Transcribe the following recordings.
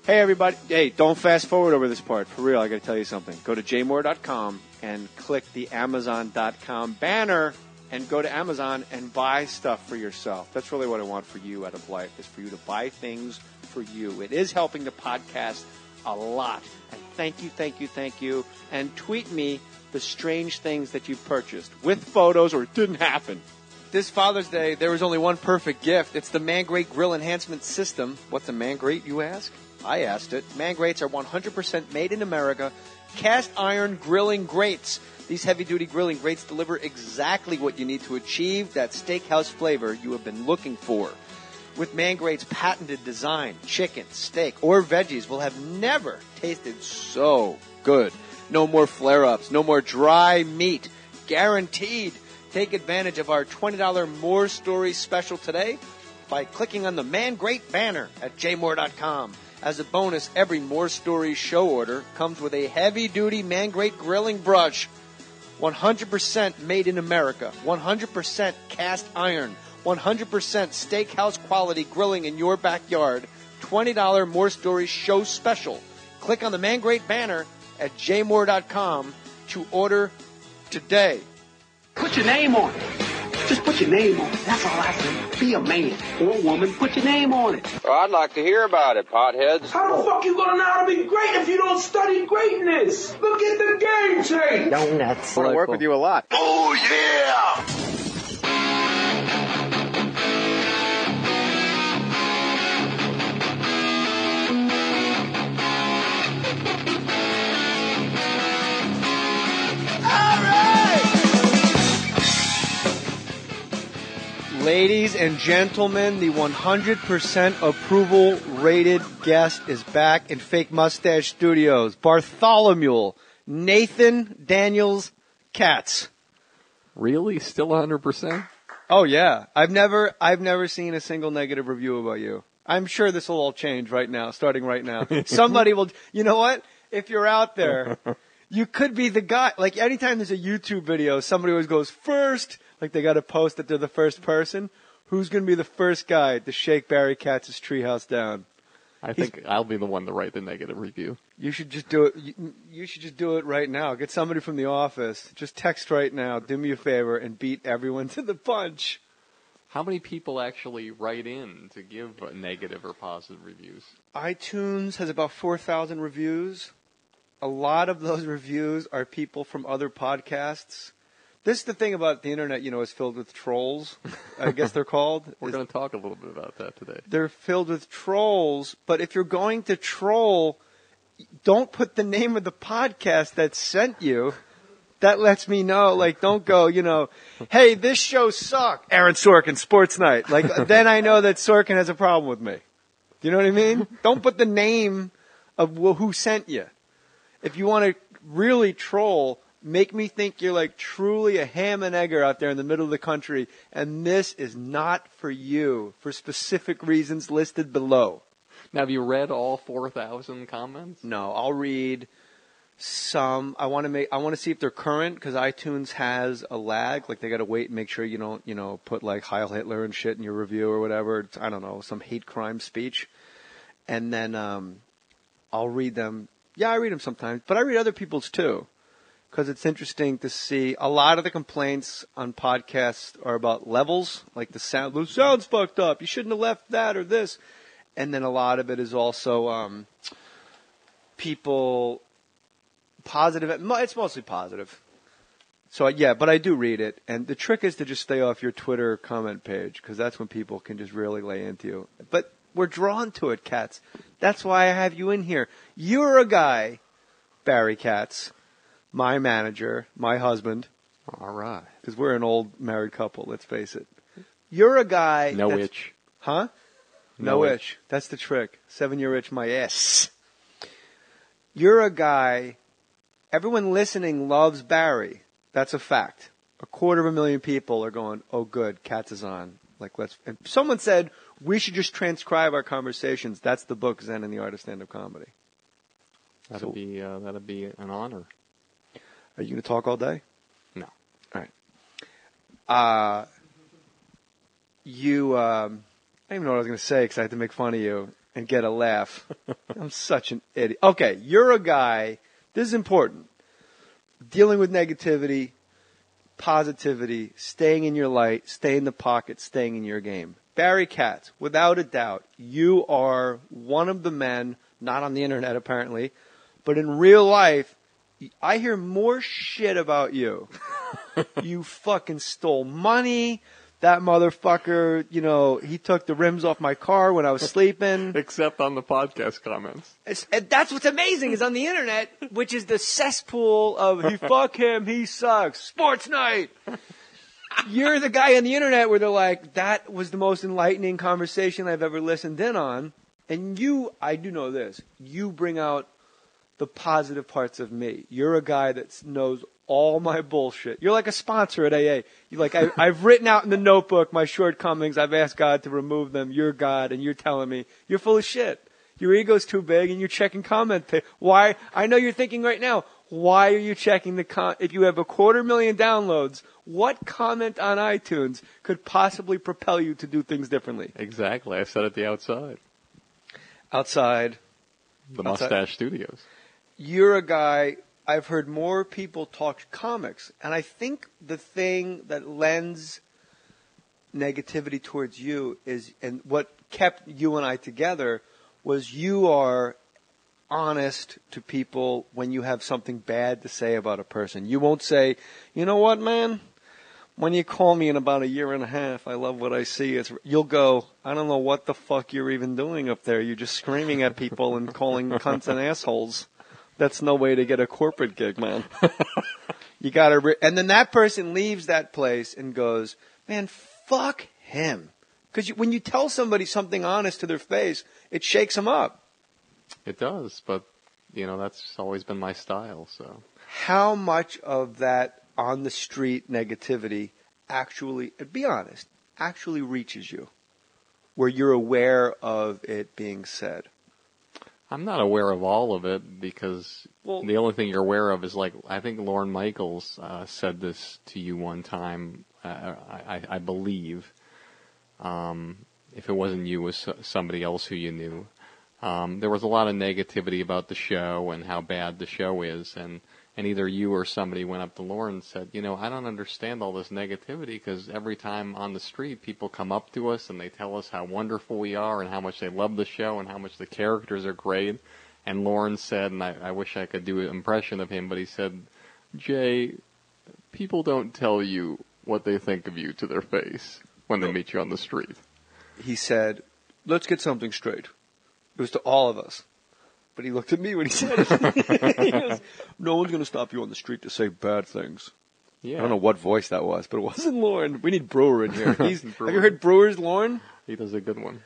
Hey, everybody. Hey, don't fast forward over this part. For real, I got to tell you something. Go to jaymohr.com and click the Amazon.com banner and go to Amazon and buy stuff for yourself. That's really what I want for you out of life, is for you to buy things for you. It is helping the podcast a lot. And thank you. And tweet me the strange things that you've purchased with photos or it didn't happen. This Father's Day, there was only one perfect gift. It's the Man Great Grill Enhancement System. What's a Man Great, you ask? I asked it. Man Greats are 100% made in America, cast iron grilling grates. These heavy-duty grilling grates deliver exactly what you need to achieve that steakhouse flavor you have been looking for. With Man Great's patented design, chicken, steak, or veggies will have never tasted so good. No more flare-ups, no more dry meat, guaranteed. Take advantage of our $20 Mohr Stories special today by clicking on the Man Great banner at jaymohr.com. As a bonus, every Mohr Stories show order comes with a heavy-duty Man Great grilling brush. 100% made in America, 100% cast iron, 100% steakhouse quality grilling in your backyard. $20 Mohr Stories show special. Click on the Man Great banner at jaymohr.com to order today. Put your name on it. Just put your name on it. That's all I say. Be a man or a woman. Put your name on it. Well, I'd like to hear about it, potheads. How the fuck you gonna know how to be great if you don't study greatness? Look at the game tape. Donuts. I want to work with you a lot. Oh, yeah! Ladies and gentlemen, the 100% approval rated guest is back in Fake Mustache Studios. Bartholomew Nathan Daniels Katz. Really? Still 100%? Oh yeah. I've never seen a single negative review about you. I'm sure this will all change right now, starting right now. Somebody will, you know what? If you're out there, you could be the guy. Like anytime there's a YouTube video, somebody always goes first. Like they got to post that they're the first person. Who's going to be the first guy to shake Barry Katz's treehouse down? I think I'll be the one to write the negative review. You should just do it. You should just do it right now. Get somebody from the office. Just text right now. Do me a favor and beat everyone to the punch. How many people actually write in to give negative or positive reviews? iTunes has about 4,000 reviews. A lot of those reviews are people from other podcasts. This is the thing about the internet, is filled with trolls, I guess they're called. We're going to talk a little bit about that today. They're filled with trolls, but if you're going to troll, don't put the name of the podcast that sent you. That lets me know, don't go, hey, this show sucked. Aaron Sorkin, Sports Night. Then I know that Sorkin has a problem with me. Do you know what I mean? Don't put the name of who sent you. If you want to really troll, make me think you're truly a ham and egger out there in the middle of the country, and this is not for you for specific reasons listed below. Now, have you read all 4,000 comments? No, I'll read some. I want to see if they're current because iTunes has a lag. They got to wait and make sure you don't, put Heil Hitler and shit in your review or whatever. It's, I don't know, some hate crime speech. And then I'll read them. Yeah, I read them sometimes, but I read other people's too. Because it's interesting to see a lot of the complaints on podcasts are about levels, like the sound's fucked up. You shouldn't have left that or this. And then a lot of it is also people positive. It's mostly positive. So, yeah, but I do read it. And the trick is to just stay off your Twitter comment page because that's when people can just really lay into you. But we're drawn to it, Katz. That's why I have you in here. You're a guy, Barry Katz. My manager, my husband. All right. Because we're an old married couple, let's face it. You're a guy. No itch. Huh? No itch. That's the trick. 7-year itch, my ass. You're a guy. Everyone listening loves Barry. That's a fact. 250,000 people are going, oh, good, Katz is on. And someone said, we should just transcribe our conversations. That's the book, Zen and the Art of Stand-Up Comedy. That'd be an honor. Are you going to talk all day? No. All right. I don't even know what I was going to say because I had to make fun of you. and get a laugh. I'm such an idiot. Okay, you're a guy, this is important, dealing with negativity, positivity, staying in your light, stay in the pocket, staying in your game. Barry Katz, without a doubt, you are one of the men, not on the internet apparently, but in real life, I hear more shit about you. You fucking stole money. That motherfucker, you know, he took the rims off my car when I was sleeping. Except on the podcast comments. And that's what's amazing is on the internet, which is the cesspool of he fuck him, he sucks, sports night. You're the guy on the internet where they're like, that was the most enlightening conversation I've ever listened in on. And you, I do know this, you bring out the positive parts of me. You're a guy that knows all my bullshit. You're like a sponsor at AA. You're like, I've written out in the notebook my shortcomings. I've asked God to remove them. You're God, and you're telling me you're full of shit. Your ego's too big, and you're checking comment. Why? I know you're thinking right now, why are you checking the if you have 250,000 downloads, what comment on iTunes could possibly propel you to do things differently? Exactly. I said at the outside. Outside. The Mustache Studios. You're a guy, I've heard more people talk comics, and I think the thing that lends negativity towards you is, and what kept you and I together, was you are honest to people when you have something bad to say about a person. You won't say, you know what, man? When you call me in about a year and a half, I love what I see. You'll go, I don't know what the fuck you're even doing up there. You're just screaming at people and calling cunts and assholes. That's no way to get a corporate gig, man. You gotta, and then that person leaves that place and goes, man, fuck him. Because when you tell somebody something honest to their face, it shakes them up. It does, but, you know, that's always been my style, so. How much of that on the street negativity actually, be honest, actually reaches you? Where you're aware of it being said? I'm not aware of all of it because the only thing you're aware of is, like, I think Lorne Michaels said this to you one time, I believe. If it wasn't you, it was somebody else who you knew. There was a lot of negativity about the show and how bad the show is, and either you or somebody went up to Lorne and said, you know, I don't understand all this negativity because every time on the street people come up to us and they tell us how wonderful we are and how much they love the show and how much the characters are great. And Lorne said, and I wish I could do an impression of him, but he said, Jay, people don't tell you what they think of you to their face when they meet you on the street. He said, let's get something straight. It was to all of us. But he looked at me when he said it. He goes, no one's going to stop you on the street to say bad things. Yeah. I don't know what voice that was, but it wasn't Lorne. We need Brewer in here. Have you heard Brewer's Lorne? He does a good one.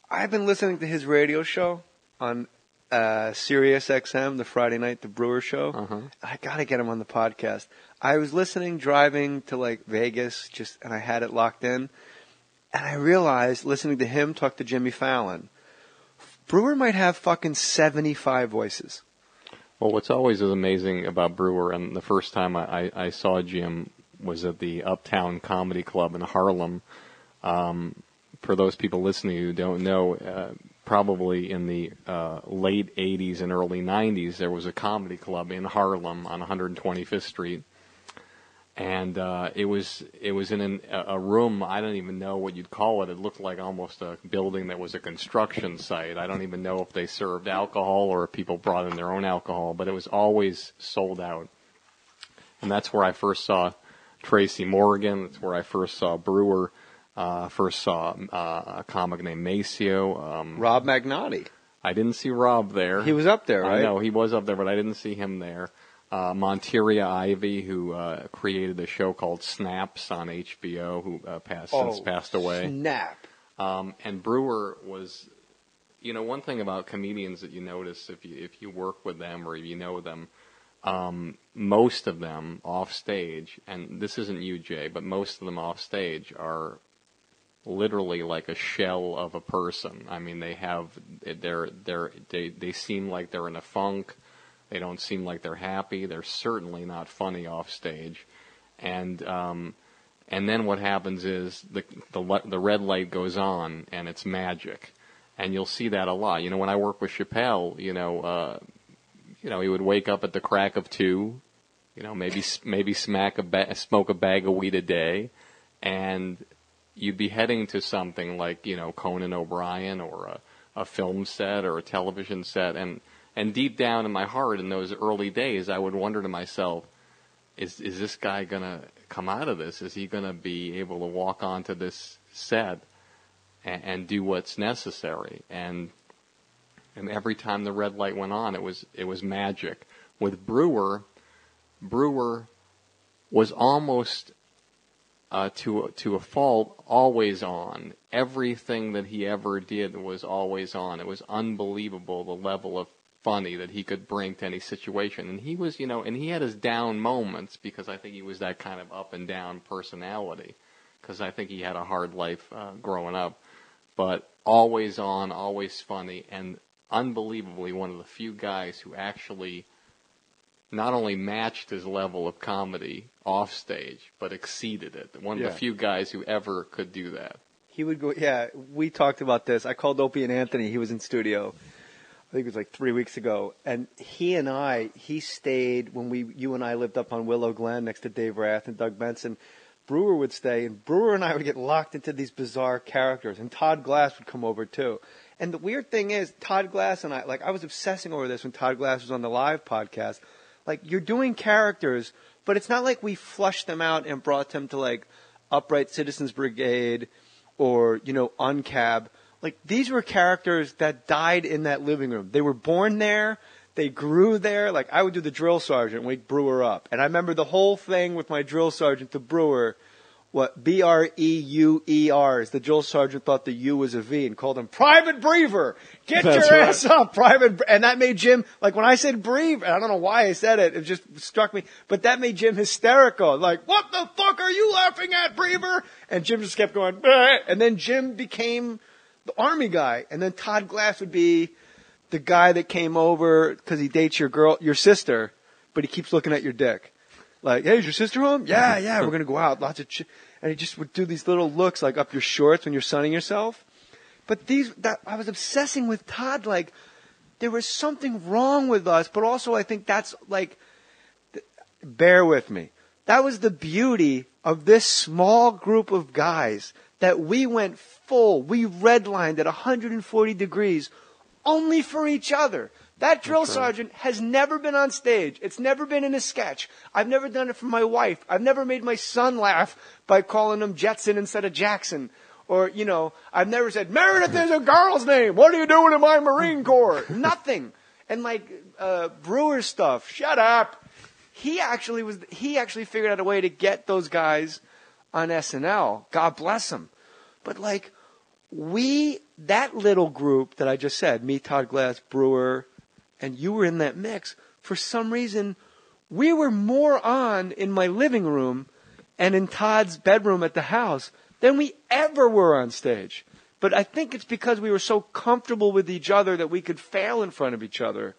I've been listening to his radio show on Sirius XM, the Friday night, the Brewer show. Uh-huh. I got to get him on the podcast. I was listening, driving to like Vegas, and I had it locked in. And I realized, listening to him talk to Jimmy Fallon, Brewer might have fucking 75 voices. Well, what's always amazing about Brewer, and the first time I saw Jim was at the Uptown Comedy Club in Harlem. For those people listening who don't know, probably in the late 80s and early 90s, there was a comedy club in Harlem on 125th Street. And it was in a room, I don't even know what you'd call it. It looked like almost a building that was a construction site. I don't even know if they served alcohol or if people brought in their own alcohol, but it was always sold out. And that's where I first saw Tracy Morgan. That's where I first saw Brewer. First saw a comic named Maceo. Rob Magnotti. I didn't see Rob there. He was up there, right? I know, he was up there, but I didn't see him there. Monteria Ivey, who created a show called Snaps on HBO, who since passed away. Snap. And Brewer was, you know, one thing about comedians that you notice if you work with them or if you know them, most of them off stage, and this isn't you, Jay, but most of them off stage are literally like a shell of a person. I mean, they seem like they're in a funk. They don't seem like they're happy. They're certainly not funny off stage. And then what happens is the red light goes on and it's magic. And you'll see that a lot. You know, when I work with Chappelle, he would wake up at the crack of 2, maybe smoke a bag of weed a day, and you'd be heading to something like, Conan O'Brien or a film set or a television set. And deep down in my heart in those early days, I would wonder to myself, is this guy going to come out of this? Is he going to be able to walk onto this set and do what's necessary? And every time the red light went on, it was magic. With Brewer was almost to a fault always on. Everything that he ever did was always on. It was unbelievable the level of funny that he could bring to any situation. And he was, and he had his down moments because I think he was that kind of up and down personality because I think he had a hard life growing up. But always on, always funny, and unbelievably one of the few guys who actually not only matched his level of comedy off stage, but exceeded it. One of the few guys who ever could do that. He would go, we talked about this. I called Opie and Anthony. He was in studio. I think it was like 3 weeks ago. And he stayed when you and I lived up on Willow Glen next to Dave Rath and Doug Benson. Brewer would stay, and Brewer and I would get locked into these bizarre characters. And Todd Glass would come over too. And the weird thing is, Todd Glass and I was obsessing over this when Todd Glass was on the live podcast. Like, you're doing characters, but it's not like we flushed them out and brought them to, like, Upright Citizens Brigade or, Uncab. Like, these were characters that died in that living room. They were born there. They grew there. Like, I would do the drill sergeant, wake Brewer up. And I remember the whole thing with my drill sergeant to Brewer, Breuer, the drill sergeant thought the U was a V and called him Private Brever. Get your ass up, Private. And that made Jim, like when I said Brever, I don't know why I said it, it just struck me, but that made Jim hysterical. Like, what the fuck are you laughing at, Brever? And Jim just kept going, bleh. And then Jim became the army guy. And then Todd Glass would be the guy that came over because he dates your sister, but he keeps looking at your dick. Like, hey, is your sister home? Yeah, we're going to go out. Lots of and he just would do these little looks like up your shorts when you're sunning yourself. But I was obsessing with Todd. Like, there was something wrong with us, but also I think that's like, bear with me. That was the beauty of this small group of guys that we went full. We redlined at 140 degrees only for each other. That drill sergeant has never been on stage. It's never been in a sketch. I've never done it for my wife. I've never made my son laugh by calling him Jetson instead of Jackson. Or, I've never said, Meredith is a girl's name. What are you doing in my Marine Corps? Nothing. And like, Brewer stuff, shut up. He actually figured out a way to get those guys on SNL. God bless him. But like, that little group that I just said, me, Todd Glass, Brewer, and you were in that mix, for some reason, we were more on in my living room and in Todd's bedroom at the house than we ever were on stage. But I think it's because we were so comfortable with each other that we could fail in front of each other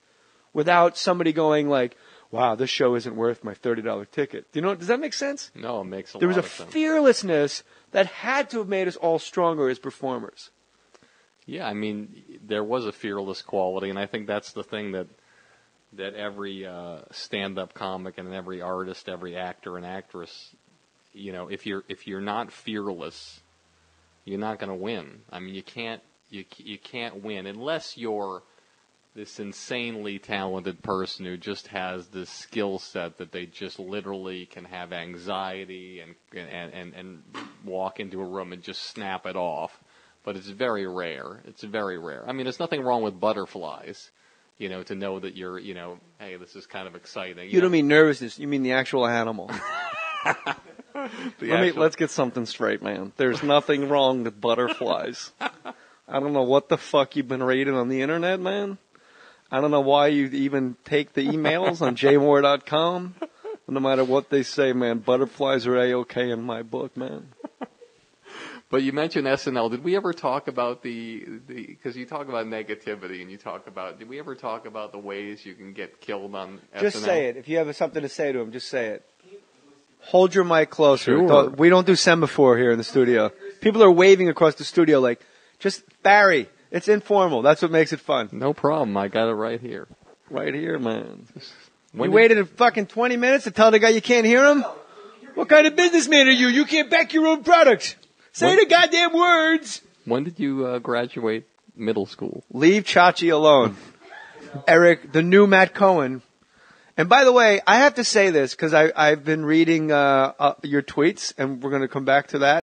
without somebody going like, wow, this show isn't worth my $30 ticket. Does that make sense? No, it makes a lot of sense. There was a fearlessness that had to have made us all stronger as performers. Yeah, I mean, there was a fearless quality, and I think that's the thing that every stand-up comic and every artist, every actor and actress, if you're not fearless, you're not going to win. I mean, you can't win unless you're this insanely talented person who just has this skill set that they just literally can have anxiety and walk into a room and just snap it off. But it's very rare. It's very rare. I mean, there's nothing wrong with butterflies, to know that you're, hey, this is kind of exciting. You don't mean nervousness. You mean the actual animal. Let's get something straight, man. There's nothing wrong with butterflies. I don't know what the fuck you've been reading on the internet, man. I don't know why you even take the emails on jmohr.com. No matter what they say, man, butterflies are A-okay in my book, man. But you mentioned SNL. Did we ever talk about because you talk about negativity and did we ever talk about the ways you can get killed on SNL? Just say it. If you have something to say to him, just say it. Hold your mic closer. Sure. We don't do semaphore here in the studio. People are waving across the studio like, just Barry, It's informal. That's what makes it fun. No problem. I got it right here. Right here, man. When You waited a fucking 20 minutes to tell the guy you can't hear him? What kind of businessman are you? You can't back your own products. Say the goddamn words. When did you graduate middle school? Leave Chachi alone. Eric, the new Matt Cohen. And by the way, I have to say this because I've been reading your tweets, and we're going to come back to that.